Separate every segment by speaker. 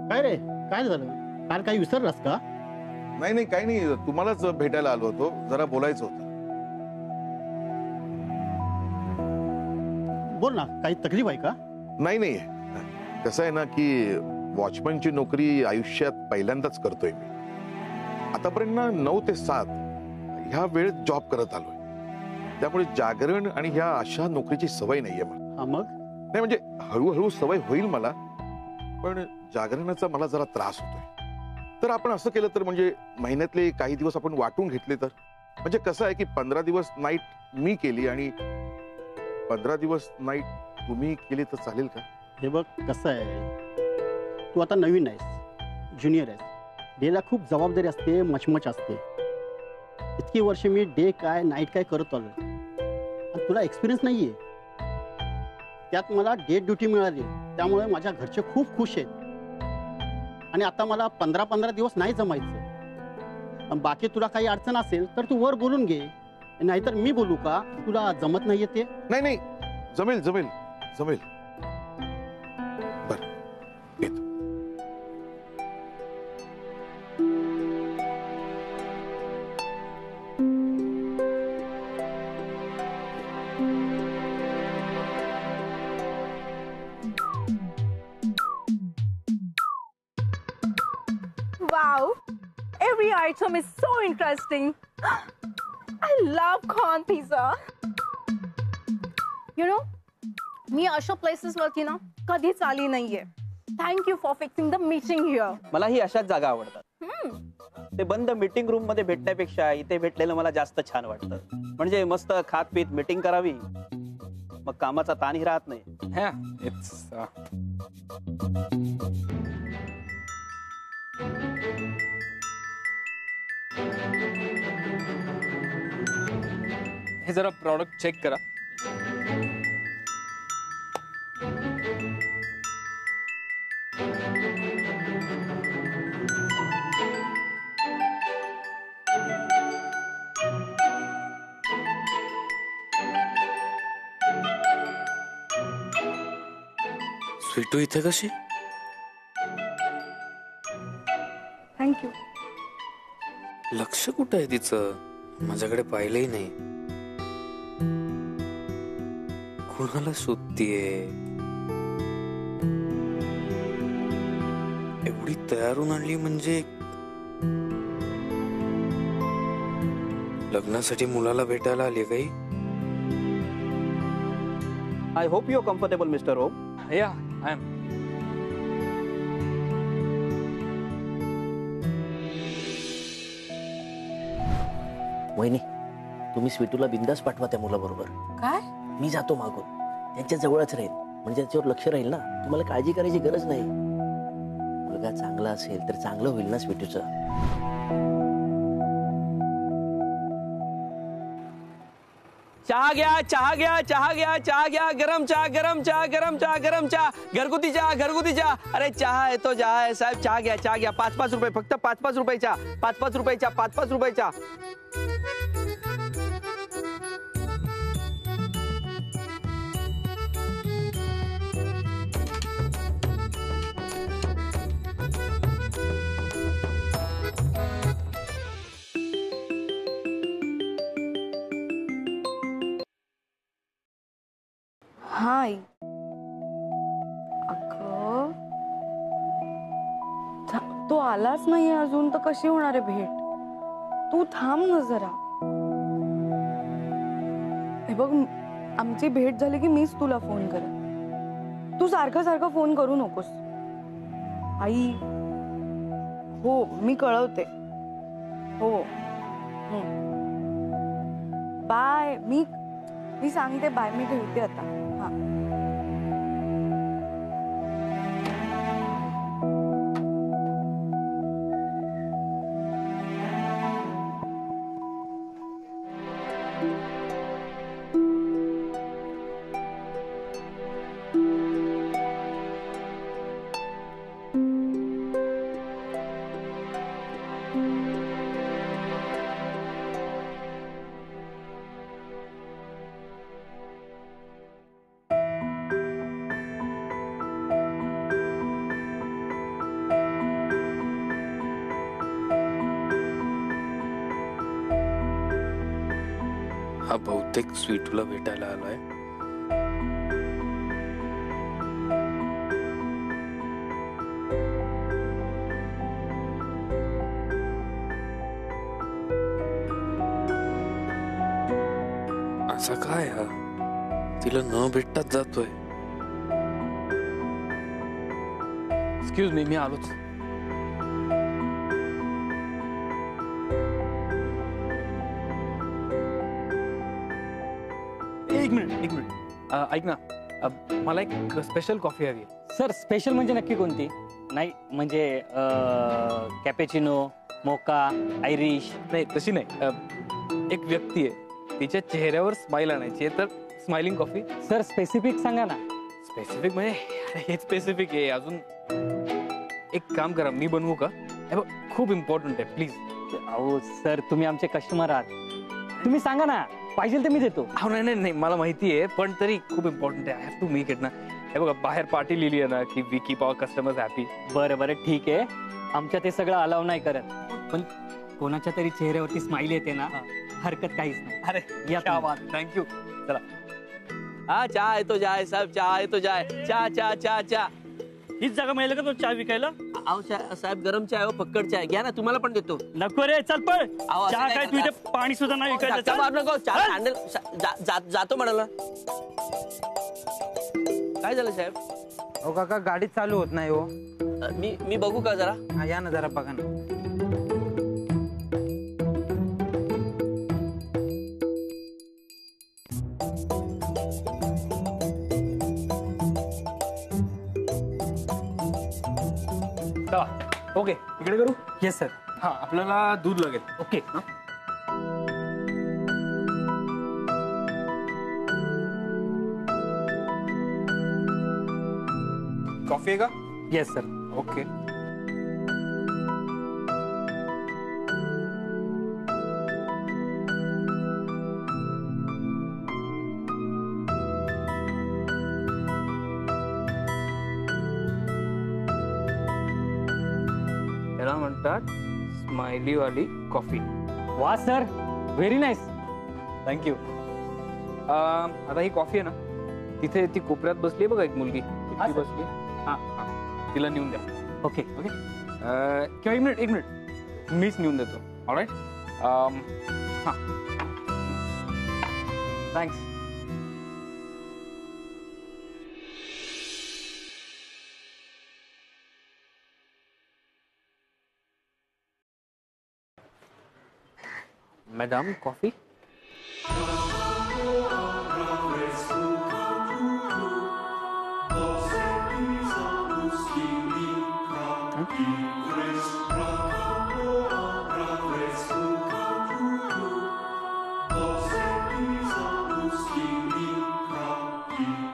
Speaker 1: काय रे, काय झालं? काल काही विसरलास का?
Speaker 2: नाही नाही, काही नाही, तुम्हालाच भेटायला आलो होतो, जरा बोलायचं होतं.
Speaker 1: बोल ना, काही तकलीफ आहे का?
Speaker 2: नाही नाही, कसं आहे ना की वॉचमनची नोकरी आयुष्यात पहिल्यांदाच करतोय मी. आतापर्यंत ना 9 ते 7 ह्या वेळेत जॉब करत आलोय. त्यामुळे जागरण आणि ह्या अशा नोकरीची सवय नाहीये मला.
Speaker 1: हा मग?
Speaker 2: नाही म्हणजे हळूहळू सवय होईल मला, पण जागरणाचा मला जरा त्रास होतोय. तर आपण असं केलं तर, म्हणजे महिन्यातले काही दिवस आपण वाटून घेतले तर. म्हणजे कसं आहे की 15 दिवस नाईट मी केली आणि 15 दिवस नाईट तुम्ही केली तर चालेल का?
Speaker 1: हे बघ कसं आहे, तू आता नवीन आहेस, ज्युनियर आहेस. डेला खूप जबाबदारी असते, मचमच असते. इतकी वर्ष मी डे काय नाईट काय करत आलोय आणि तुला एक्सपिरियन्स नाहीये. त्यात मला डे ड्युटी मिळाली, त्यामुळे माझ्या घरचे खूप खुश आहेत. आणि आता मला 15-15 दिवस नाही जमायचं. बाकी तुला काही अडचण असेल तर तू वर बोलून घे, नाहीतर मी बोलू का? तुला जमत नाहीये ते?
Speaker 2: नाही नाही, जमेल जमेल जमेल. बर येतो.
Speaker 3: Wow, every item is so interesting. I love corn pizza. You know, मी अशा प्लेसेस वरती ना कधीच आली नाहीये. Thank you for fixing the meeting here.
Speaker 4: मला ही अशाच जागा आवडतात. ते बंद मीटिंग रूम मध्ये भेटण्यापेक्षा इथे भेटलेलं मला जास्त छान वाटतं. म्हणजे मस्त खात पीत मीटिंग करावी, मग कामाचा ताणही राहत नाही.
Speaker 5: हे जरा प्रॉडक्ट चेक करा.
Speaker 6: स्वीटू इथे कशी?
Speaker 3: Thank you.
Speaker 6: लक्ष कुठं आहे तिचं? माझ्याकडे पाहिलंही नाही. कुणाला शोधतीये? एवढी तयारून आणली म्हणजे लग्नासाठी मुलाला भेटायला आली काही?
Speaker 4: I hope you are comfortable Mister Om.
Speaker 5: Yeah I M.
Speaker 7: वहिनी, तुम्ही स्वीटूला बिंदास पाठवा त्या मुलाबरोबर.
Speaker 8: काय?
Speaker 7: मी जातो मागून, त्यांच्या जवळच राहील, म्हणजे त्याच्यावर लक्ष राहील ना. तुम्हाला काळजी करायची गरज नाही. मुलगा चांगला असेल तर चांगलं होईल ना स्वीटूचं.
Speaker 4: चहा घ्या, चहा घ्या, चहा घ्या, चहा घ्या. गरम चहा, गरम चहा, गरम चहा, गरम चहा. घरगुती चहा, घरगुती चहा. अरे चहा आहे तो चहा आहे साहेब. चहा घ्या, चहा घ्या. 5-5 रुपये फक्त. 5-5 रुपयाच्या, 5-5 रुपयाच्या, 5-5 रुपयाच्या.
Speaker 3: हाय. अगं तो आलाच नाहीये अजून, तर कशी होणार आहे भेट? तू थांब ना जरा. हे बघ, आमची भेट झाली की मीच तुला फोन करेन. तू सारखा सारखा फोन करू नकोस. आई. हो, मी कळवते. हो. बाय. मी सांगते बाय. मी ठेवते आता. हा.
Speaker 6: हा बहुतेक स्वीटूला भेटायला आलाय. असा काय हा तिला न भेटताच जातोय.
Speaker 5: एक्सक्यूज मी आलोच. एक मिनिट ऐक ना, मला एक स्पेशल कॉफी हवी आहे.
Speaker 8: सर स्पेशल म्हणजे नक्की कोणती? नाही म्हणजे कॅपेचिनो, मोका, आयरिश?
Speaker 5: नाही तशी नाही. एक व्यक्ती आहे, तिच्या चेहऱ्यावर स्माइल आणायची आहे, तर स्माइलिंग कॉफी.
Speaker 8: सर स्पेसिफिक सांगा ना.
Speaker 5: स्पेसिफिक म्हणजे हे स्पेसिफिक आहे. अजून एक काम करा, मी बनवू का? हे बघ, खूप इम्पॉर्टंट आहे, प्लीज.
Speaker 8: अहो सर तुम्ही आमचे कस्टमर आहात, तुम्ही सांगा ना, पाहिजे तर मी देतो.
Speaker 5: अहो नाही नाही नाही, मला माहिती आहे, पण तरी खूप इम्पॉर्टंट आहे. I have to make it ना. हे बघा, बाहेर पार्टी लिहिली आहे ना की we keep our customers happy.
Speaker 8: बरं बरं ठीक आहे, आमच्या ते सगळं अलाव नाही करत, पण कोणाच्या तरी चेहऱ्यावरती स्माइल येते ना, हरकत काहीच नाही.
Speaker 5: अरे
Speaker 8: या
Speaker 5: क्या
Speaker 8: तुम्ही.
Speaker 5: बात, थँक्यू. चला.
Speaker 4: हा चहा येतो जाय साहेब, चहा येतो जाय. चहा चहा चहा चहा.
Speaker 8: हीच जागा मिळेल का तो चहा विकायला?
Speaker 4: अहो साहेब गरम चहा आहे, फक्कड चहा आहे. घ्या ना, तुम्हाला पण देतो.
Speaker 8: नको रे, चल पळ.
Speaker 4: अहो, असं
Speaker 8: चहा
Speaker 4: नाही
Speaker 8: काय तू
Speaker 4: करता.
Speaker 8: इथे पाणी सुद्धा नाही
Speaker 4: धक्का
Speaker 8: विकायचं.
Speaker 4: मारू नको, चहा हँडल जातो म्हणाला. काय झालं साहेब?
Speaker 9: हो काका, गाडी चालू होत नाही हो.
Speaker 4: मी बघू का जरा?
Speaker 9: हा, या ना जरा बघा ना.
Speaker 5: ओके, इकडे करू.
Speaker 8: Yes sir.
Speaker 5: हा, आपल्याला दूध लागेल.
Speaker 8: ओके.
Speaker 5: कॉफी आहे का?
Speaker 8: Yes sir.
Speaker 5: ओके. त्याला म्हणतात स्माइली वाली कॉफी.
Speaker 8: वा सर, व्हेरी नाईस.
Speaker 5: थँक्यू. आता ही कॉफी आहे ना, तिथे ती कोपऱ्यात बसली आहे बघा एक मुलगी,
Speaker 8: हा,
Speaker 5: ती
Speaker 8: सर.
Speaker 5: बसली. हा हा, तिला नेऊन द्या.
Speaker 8: ओके.
Speaker 5: ओके. किंवा एक मिनिट मीच नेऊन देतो. ऑलराईट. हां, थँक्स. Madam coffee.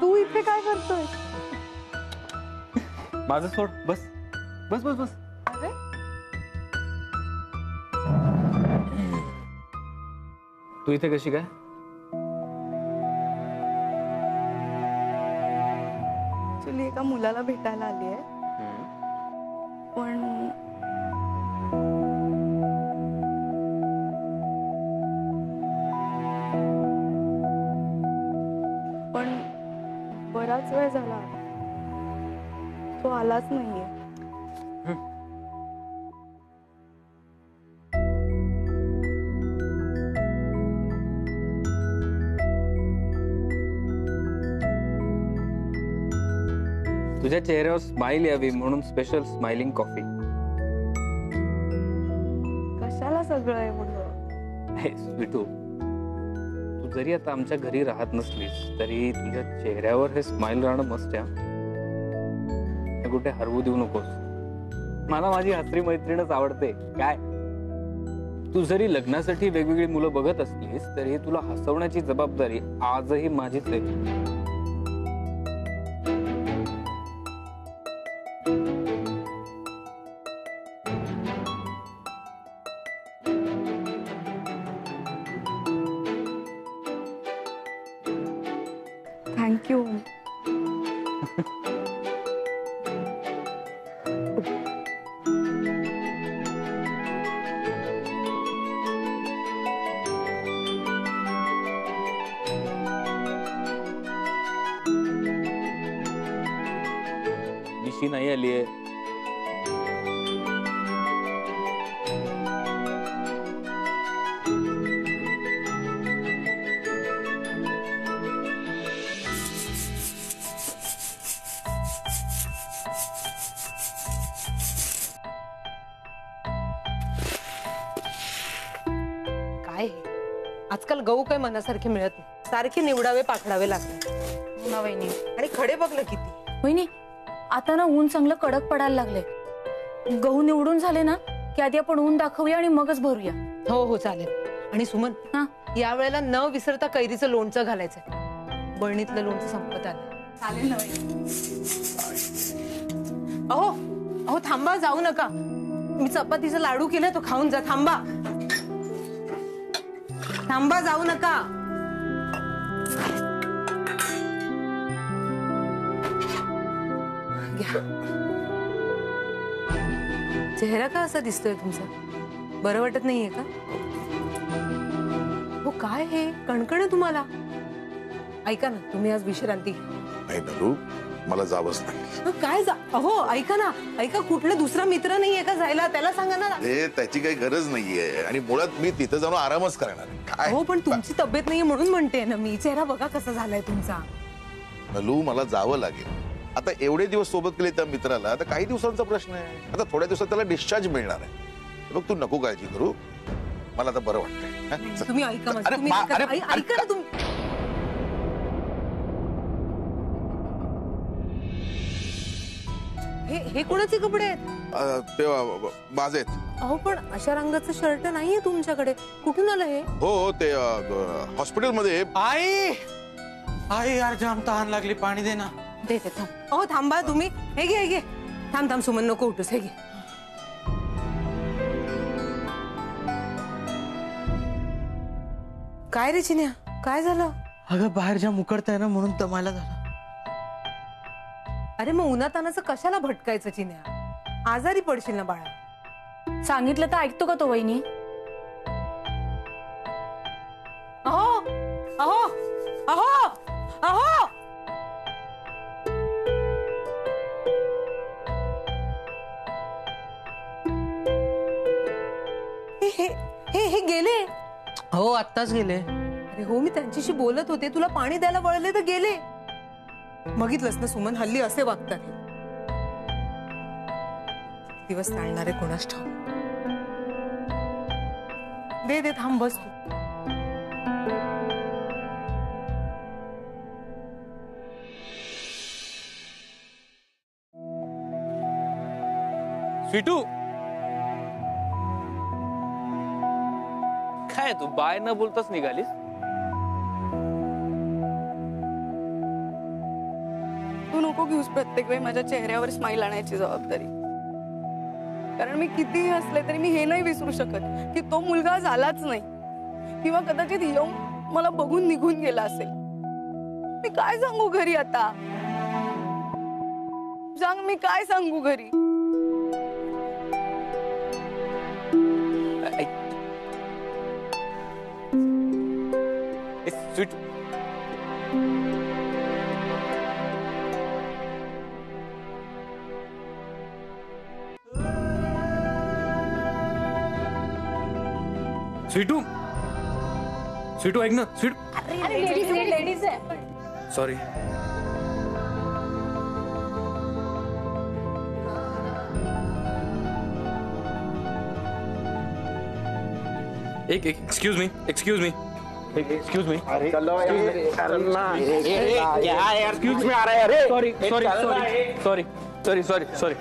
Speaker 3: तू इथे काय करतोय?
Speaker 5: माझं सोड. बस बस बस बस.
Speaker 3: अरे
Speaker 5: तू इथे कशी काय?
Speaker 3: ऍक्च्युली एका मुलाला भेटायला आली आहे, पण बराच वेळ झाला, तो आलाच नाहीये.
Speaker 5: तुझ्या चेहऱ्यावर स्माइल यावी म्हणून स्पेशल स्माइलिंग कॉफी.
Speaker 3: कशाला सगळं एवढं?
Speaker 5: हे स्वीटू, तू जरी आता आमच्या घरी राहत नसलीस तरी तुझ्या चेहऱ्यावर हे स्माइल राहणं मस्त आहे. हे कुठे हरवू देऊ नकोस. मला माझी हसरी मैत्रीणच आवडते. काय तू जरी लग्नासाठी वेगवेगळी मुलं बघत असलीस तरी तुला हसवण्याची जबाबदारी आजही माझीच आहे.
Speaker 3: थँक्यू.
Speaker 5: आणखी नाही आलीये.
Speaker 10: काय हे? आजकाल गहू काय मनासारखे मिळत नाही, सारखे निवडावे पाखडावे लागतात.
Speaker 3: ना वहिनी.
Speaker 10: आणि खडे बघ ना किती.
Speaker 3: वहिनी आता ना ऊन चांगलं कडक पडायला लागले. गहू निवडून झाले ना की आधी आपण ऊन दाखवूया आणि मगच भरूया.
Speaker 10: हो हो चालेल. आणि सुमन,
Speaker 3: हा
Speaker 10: या वेळेला न विसरता कैरीचं लोणचं घालायचंय. बरणीतलं लोणचं संपत आलं.
Speaker 3: चालेल ना वहिनी.
Speaker 10: अहो अहो थांबा, जाऊ नका. मी चपातीचा लाडू केलाय, तो खाऊन जा. थांबा थांबा, जाऊ नका. घ्या. चेहरा का असा दिसतोय तुमचा? बरं वाटत नाहीये का? हो काय हे कणकण आहे तुम्हाला? ऐका ना, तुम्ही आज विश्रांती घ्या.
Speaker 2: नाही नरू, मला जावंच नाही.
Speaker 10: काय अहो ऐका ना, ऐका. कुठला दुसरा मित्र नाहीये का जायला? त्याला सांगा ना.
Speaker 2: त्याची काही गरज नाहीये आणि मुळात मी तिथे जाऊन आरामच करणार आहे. काय
Speaker 10: हो पण तुमची तब्येत नाहीये म्हणून म्हणते ना मी. चेहरा बघा कसा झालाय तुमचा.
Speaker 2: नलू, मला जावं लागेल. आता एवढे दिवस सोबत केले त्या मित्राला, आता काही दिवसांचा प्रश्न आहे. आता थोड्या दिवसात त्याला डिस्चार्ज मिळणार आहे. बघ, तू नको काळजी करू, मला आता बरं वाटतंय.
Speaker 10: तुम्ही ऐका माझं.
Speaker 2: अरे,
Speaker 10: तुम्ही ऐका ना तुम्ही. हे कोणाचे कपडे आहेत?
Speaker 2: ते माझे आहेत.
Speaker 10: अहो पण अशा रंगाचं शर्ट नाहीये तुमच्याकडे. कुठून आलं हे?
Speaker 2: हो, ते हॉस्पिटलमध्ये.
Speaker 9: आई आई यार, जाम तहान लागली, पाणी दे ना.
Speaker 10: दे थांब. अहो थांबा तुम्ही. हे घे, हे घे. थांब थांब सुमन, नको उठूस. हे घे. काय रे चिन्या, काय झालं?
Speaker 9: अगं बाहेर जाम उकडताय ना, म्हणून दमायला झालं.
Speaker 10: अरे मग उन्हातानाचं कशाला भटकायचं चिन्या? आजारी पडशील ना बाळा.
Speaker 3: सांगितलं तर ऐकतो का तो वहिनी?
Speaker 10: अहो अहो अहो अहो. हे गेले.
Speaker 9: हो आत्ताच गेले.
Speaker 10: अरे हो, मी त्यांच्याशी बोलत होते. तुला पाणी द्यायला वळले तर गेले. बघितलंस ना सुमन, हल्ली असे वागतात. दिवस चालणारे कोणास ठाऊक. दे दे, थांब, बस तू.
Speaker 5: स्वीटू, काय तू बाय न बोलताच निघालीस?
Speaker 3: तू नको घेऊस प्रत्येक वेळी माझ्या चेहऱ्यावर स्माईल आणायची जबाबदारी. कारण मी कितीही हसले तरी मी हे नाही विसरू शकत की तो मुलगा झालाच नाही, किंवा कदाचित येऊन मला बघून निघून गेला असेल. मी काय सांगू घरी आता? सांग, मी काय सांगू घरी?
Speaker 5: स्वीटू, स्वीटू, स्वीटू ऐक ना. स्वीटू,
Speaker 3: लेडीज आहे.
Speaker 5: सॉरी. एक excuse me, excuse me, excuse me. Excuse me आ रहा है. अरे sorry sorry sorry sorry sorry sorry sorry.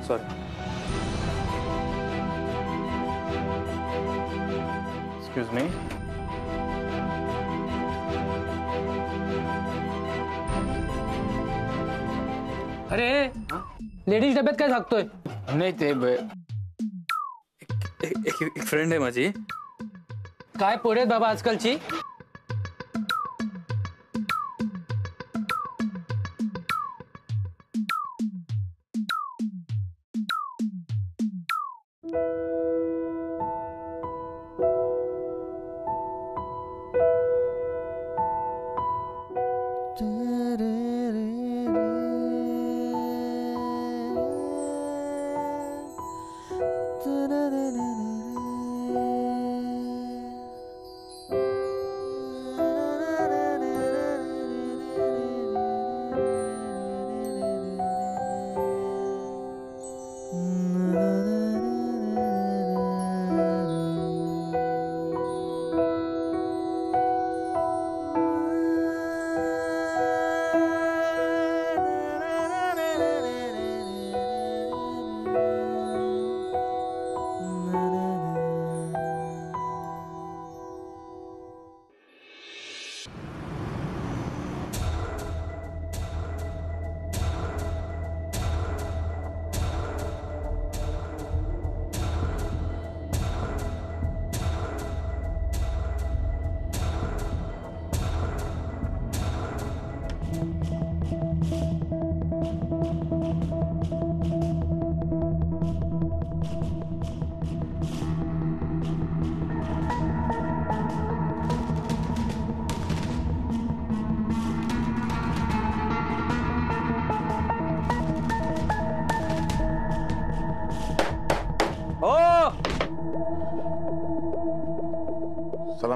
Speaker 5: Sorry. Excuse me.
Speaker 9: अरे लेडीज डब्यात काय झाकतोय?
Speaker 5: नाही ते एक फ्रेंड आहे माझी.
Speaker 9: काय पोरे आहेत बाबा आजकालची.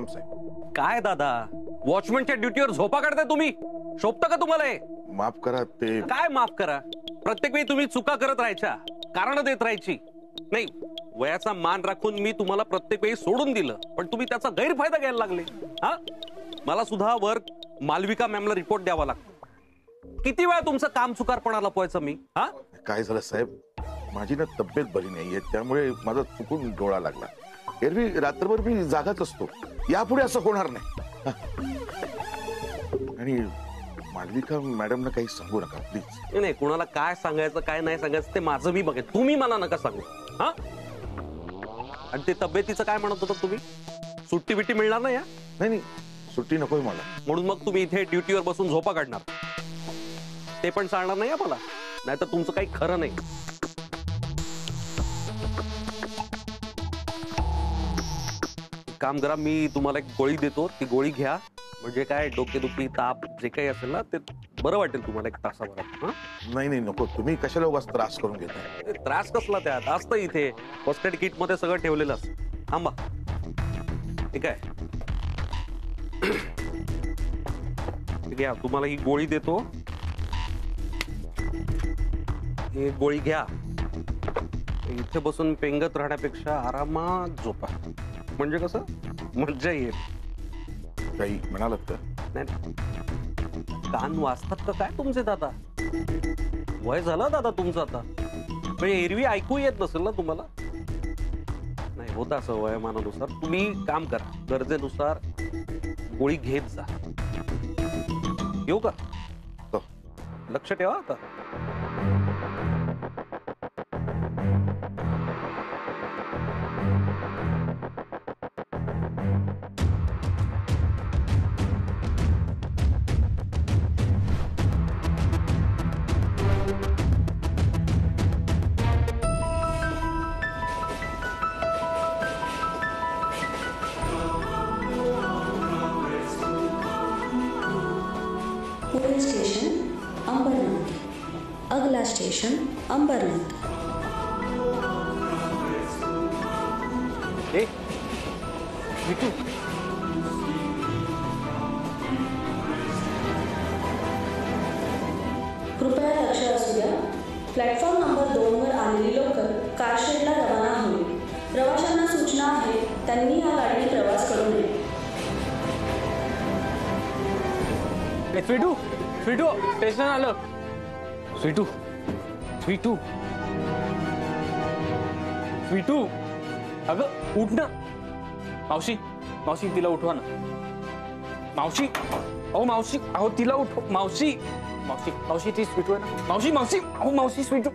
Speaker 2: प्रणाम साहेब.
Speaker 4: काय दादा, वॉचमनच्या ड्युटीवर झोपा काढताय तुम्ही? शोभतं का तुम्हाला हे?
Speaker 2: माफ करा ते.
Speaker 4: काय माफ करा? प्रत्येक वेळी तुम्ही चुका करत राहायच्या, कारण देत राहायची. नाही, वयाचा मान राखून मी तुम्हाला प्रत्येक वेळी सोडून दिलं, पण तुम्ही त्याचा गैरफायदा घ्यायला लागले. हा, मला सुद्धा वर मालविका मॅमला रिपोर्ट द्यावा लागतो. किती वेळा तुमचं काम चुकारपणा लपवायचं मी? हा,
Speaker 2: काय झालं साहेब, माझी ना तब्येत बरी नाहीये, त्यामुळे माझा चुकून डोळा लागला. एरवी रात्रभर मी जागाच असतो, यापुढे असं होणार नाही. आणि मालविका मॅडमना काही सांगू नका प्लीज.
Speaker 4: नाही, कुणाला काय सांगायचं काय नाही सांगायचं ते माझं मी बघेन, तुम्ही मला नका सांगू. हा, आणि ते तब्येतीचं काय म्हणत होता तुम्ही? सुट्टी बिट्टी मिळणार नाही?
Speaker 2: नाही नाही, सुट्टी नकोय मला.
Speaker 4: म्हणून मग तुम्ही इथे ड्युटीवर बसून झोपा काढणार, ते पण चालणार नाही मला. नाहीतर तुमचं काही खरं नाही. काम करा, मी तुम्हाला एक गोळी देतो, ती गोळी घ्या. म्हणजे काय, डोकेदुखी ताप जे काही असेल ना ते बरं वाटेल तुम्हाला एक तासाभरात.
Speaker 2: नाही नाही नको, तुम्ही कशाला उगाच त्रास करून घेताय?
Speaker 4: त्रास कसला त्यात? असतं इथे फर्स्ट एड किट मध्ये सगळं ठेवलेलं असतं. थांबा, ठीक आहे, घ्या, तुम्हाला ही गोळी देतो. ही गोळी घ्या. इथे बसून पेंगत राहण्यापेक्षा आरामात झोपा, म्हणजे कसं मज्जा येईल.
Speaker 2: काही म्हणालात का?
Speaker 4: नाही, कान वाजतात का काय तुमचे दादा? वय झालं दादा तुमचं आता, म्हणजे एरवी ऐकू येत नसेल ना तुम्हाला? नाही, होतं असं वयोमानानुसार. तुम्ही काम करा, गरजेनुसार गोळी घेत जा. येऊ का? लक्ष ठेवा आता.
Speaker 11: पुलिस स्टेशन अंबरनाथ, अगला स्टेशन अंबरनाथ. कृपया लक्ष असू द्या. प्लॅटफॉर्म नंबर 2 वर आलेली लोकल कारशेडला रवाना होईल. प्रवाशांना सूचना आहे, त्यांनी या गाडीने प्रवास करू नये.
Speaker 5: स्वीटू, स्वीटू, स्टेशन आलं. स्वीटू, स्वीटू, स्वीटू, अगं उठ ना. मावशी, मावशी तिला उठवा ना. मावशी, अहो मावशी, अहो तिला उठ. मावशी, मावशी, मावशी ती स्वीटू आहे ना. मावशी, मावशी, अहो मावशी स्वीटू.